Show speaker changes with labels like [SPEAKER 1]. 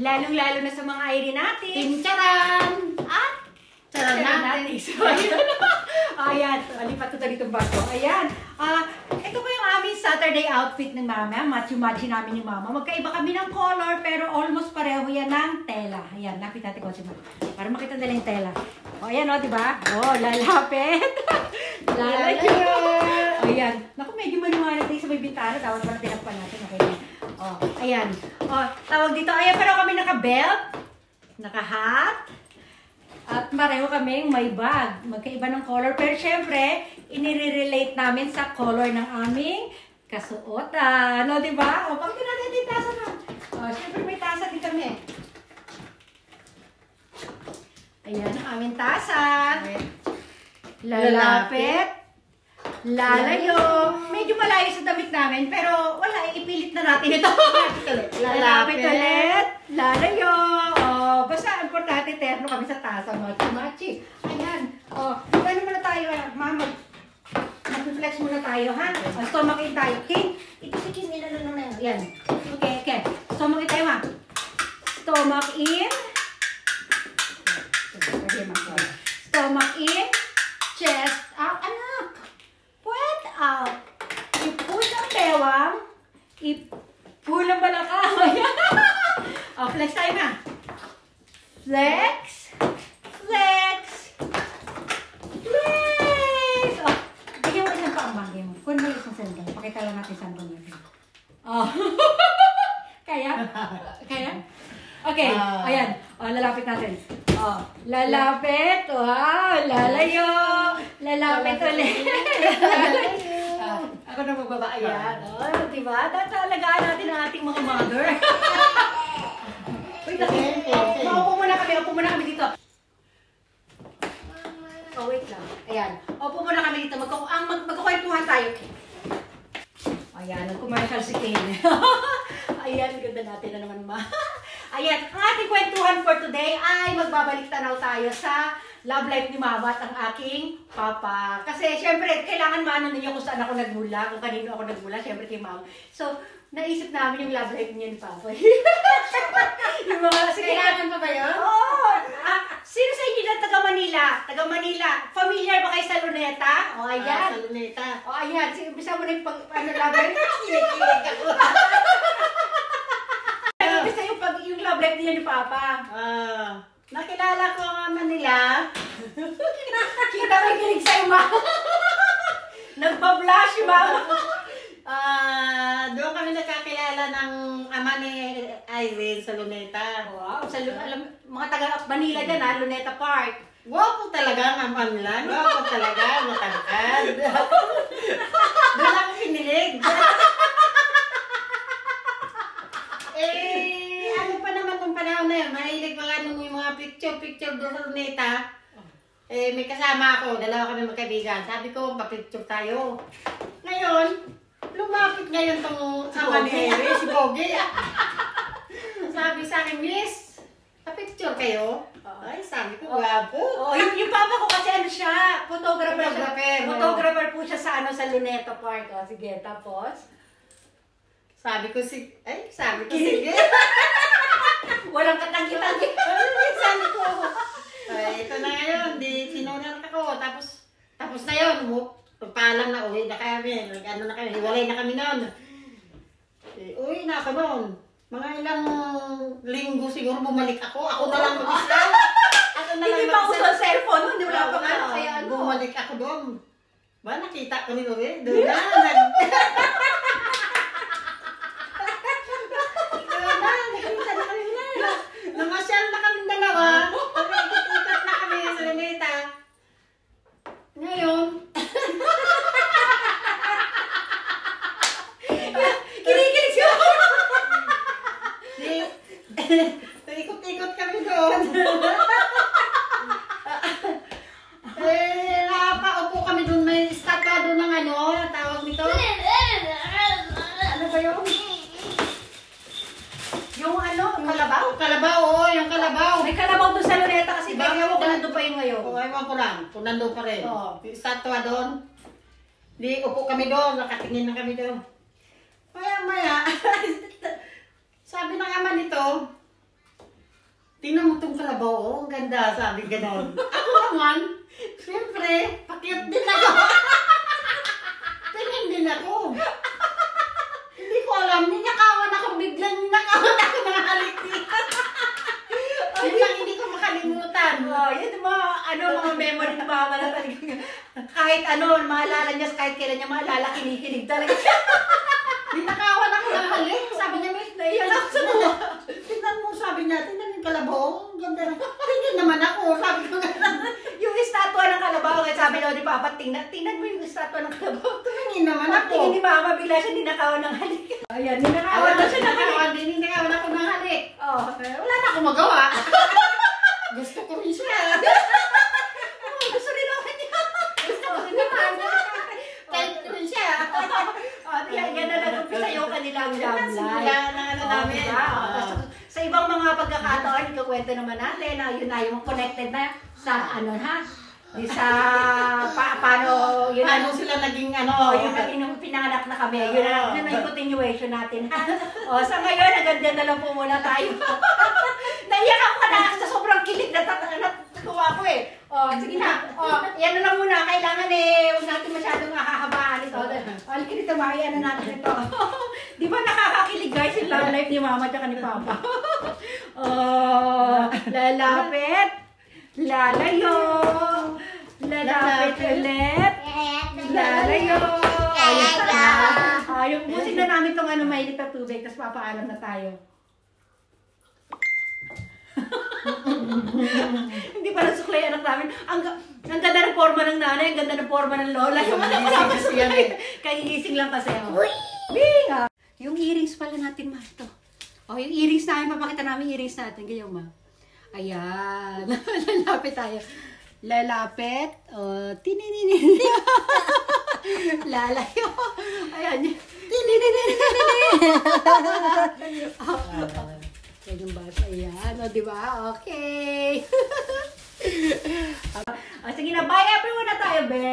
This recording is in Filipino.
[SPEAKER 1] Lalong-lalo na sa mga Irene natin.
[SPEAKER 2] Charan!
[SPEAKER 1] At
[SPEAKER 2] Charan natin.
[SPEAKER 1] So, ayan. Lipat ko dito itong bago. Ayan. Ito po yung aming Saturday outfit ng mama. Matchy-matchy namin ni mama. Magkaiba kami ng color pero almost pareho yan ng tela. Ayan. Lapit natin ko si mama. Para makita nila yung tela. O, ayan o, diba? O, lalapit. Lalayo. Ayan. Naku, medyo maliwanag tayo sa may bintana. Tawag para tinakpan natin. Okay na. O, ayan. O, tawag dito. Ayan, pero kami naka-belt. Naka-hat. At pareho kaming may bag. Magkaiba ng color. Pero syempre, inire-relate namin sa color ng aming kasuotan. No, diba? O, pag natin yung tasa na. O, syempre may tasa din kami. Ayan ang aming tasa. Lalapit. Lalayo. Medyo malayo sa damit namin, pero wala, ipilit na natin ito. Lalapit ulit. Lalayo. Oh, basta importante, terno kami sa tasa. Machi-machi. Ayan. Oh, ano muna tayo, mama? Mag-reflex muna tayo, ha? Stomach in tayo. Okay? Ito si Kim, ilan na. Yan. Okay, okay. Stomach in tayo, ha? Stomach in. Stomach in. Chest out. Anak. Puwet out. I-push ang bewang. I-pull ang balakang. Oh, flex tayo na. Flex. Flex. Flex. Oh, bigyan mo isang paambang mo. Kung may isang sandal. Pakita lang natin sandal natin. Oh. Kaya? Kaya? Okay. Ayan. Oh, lalapit natin. Oh, lalapit. Wow, lalayo. Lalapit ulit. Lalayo. Ako na magbaba. Ayan. Oh, diba? Tatalagaan natin ang ating mga mother. Wait lang. Maupo muna kami dito. Oh, wait lang. Ayan. Maupo muna kami dito. Magkukwentuhan tayo. Ayan, nag-commercial si Kane. Ayan, ganda natin na naman ma. Ayan, ang ating kwentuhan for today ay magbabalik tanaw tayo sa love life ni Mama at ang aking papa. Kasi syempre, kailangan maano ninyo kung saan ako nagmula, kung kanino ako nagmula, syempre kay Mama. So, naisip namin yung love life niya ni Papa. Yung mga, sige,
[SPEAKER 2] Kailangan pa ba yun?
[SPEAKER 1] Oo! Sino sa inyo na taga Manila? Taga Manila. Familiar ba kayo sa Luneta? O, ayan.
[SPEAKER 2] Sa Luneta.
[SPEAKER 1] O, ayan. Sige, bisa mo na yung love life.
[SPEAKER 2] Kilig ako.
[SPEAKER 1] Bisa yung love life niya ni Papa.
[SPEAKER 2] Nakilala ko ang ama nila.
[SPEAKER 1] Kita ko yung kilig sa'yo, Ma. Nagpa-blush, Mama.
[SPEAKER 2] Doon kami nakakilala ng ama ni Irene sa Luneta.
[SPEAKER 1] Wow. Alam, mga taga Manila dyan, ha? Luneta Park.
[SPEAKER 2] Gwapo talaga ang ama nila. Gwapo talaga. Matangkad. Doon ako pinilig. Ano pa naman kung panahon na yun, mahilig mga nung yung mga picture doon sa Luneta. May kasama ako, dalawa kami magkaibigan. Sabi ko, pa-picture tayo. Ngayon, lumapit ngayon tong ama ni Irene, si Bogie. Sabi sa akin, Miss, pa-picture kayo? Ay, sabi ko, gwapo.
[SPEAKER 1] Oh, yung papa ko kasi ano siya, photographer siya.
[SPEAKER 2] Photographer,
[SPEAKER 1] Photographer po siya sa ano sa Luneta Park. Oh, sige, tapos
[SPEAKER 2] sabi ko, sige.
[SPEAKER 1] walang katanggi-tanggi.
[SPEAKER 2] Sabi ko, ito na ngayon, sinunod ako. Tapos na yun, pagpaalam na, uwi na kami. Ano na kami, hiwalay na kami noon. Uwi na ako noon. Mga ilang linggo siguro bumalik ako. Ako na lang mag-isa.
[SPEAKER 1] Hindi pa uso ang cellphone, hindi wala pa nga. Kaya ano?
[SPEAKER 2] Bumalik ako doon. Ba, nakita ko ni Lore? Doon na, nakita na kami na. Namasyal na kami dalawa. Ikot-ikot na kami sa Luneta. Ngayon,
[SPEAKER 1] Kinikilig siya.
[SPEAKER 2] ikot-ikot kami doon. Nakapaupo kami doon. May statwa doon ng ano, tawag nito. Ano ba yun?
[SPEAKER 1] Yung ano, kalabaw?
[SPEAKER 2] Kalabaw, oo, yung kalabaw.
[SPEAKER 1] May kalabaw doon sa Luneta kasi
[SPEAKER 2] Diba?
[SPEAKER 1] bigyan mo kung nandun pa yung ngayon.
[SPEAKER 2] Oo, ewan ko lang. Kung nandun pa rin.
[SPEAKER 1] Oo.
[SPEAKER 2] Yung statwa doon. Di, upo kami doon. Nakatingin na kami doon. Maya-maya. Sabi ng ama nito, tingnan mo itong kalabaw, oh, ang ganda, sabi ganon. Ako naman, siyempre, pakyat din ako. Tingnan din ako. Hindi ko alam, ninakawan ako, biglang ninakawan ako ng halik dito. Hindi ko makalimutan.
[SPEAKER 1] Yan mga memory ni mama na talaga. Kahit maalala niya, kahit kailan niya maalala, kinikilig talaga.
[SPEAKER 2] Ninakawan ako ng halik. Sabi niya, Miss, naiyan ako sa mo. Tingnan mo, sabi niya, tingnan yung kalabaw. Ang ganda na. Tingnan naman ako, sabi ko gano'n.
[SPEAKER 1] Yung estatwa ng kalabaw, sabi daw ni Papa, tingnan mo yung estatwa ng kalabaw.
[SPEAKER 2] Tingin naman ako.
[SPEAKER 1] Tingin ni Mama, bigla siya ninakawan ng halik. Ayan, ninakawan na siya ng halik.
[SPEAKER 2] Ninakawan ako ng halik.
[SPEAKER 1] Oh,
[SPEAKER 2] Wala na akong magawa. Gusto ko rin siya.
[SPEAKER 1] gusto rin naman niya.
[SPEAKER 2] Gusto ko rin naman. Kahit ko rin siya.
[SPEAKER 1] Yan na nag-umpisa yung kanilang love life.
[SPEAKER 2] Namin.
[SPEAKER 1] Sa ibang mga pagkakataon, ikukwento naman natin na yun na yung connected na sa di sa paano yun
[SPEAKER 2] Paano sila naging
[SPEAKER 1] yung pinanganak na kami. Yun na yung continuation natin. Sa ngayon, agad na lang po muna tayo. Naiyak ako na sa sobrang kilig na natuwa ko eh. Sige na. Yan na lang muna. Kailangan huwag natin masyadong hahabaan ito. Halika dito, makaya na natin ito. Di ba nakakakilig guys yung love life ni Mama at ni Papa? Lalapit. Lalayo. Lalapit ulit. Lalayo. Yung busin na namin itong mahilit na tubig, tapos papaalam na tayo. Hindi pa nasuklay anak namin. Ang ganda ng forma ng nanay, ang ganda ng forma ng lola. Kagigising lang kasi. Bing! Yung earrings pala natin, ma. Ito. Yung earrings namin, papakita namin earrings natin. Ganyan, ma. Ayan. Lalapit tayo. Lalapit. Tinininin. Lalayo. Ayan. Tinininin. Ganyan ba? Ayan. Diba? Okay. Sige na. Bye everyone na tayo, be.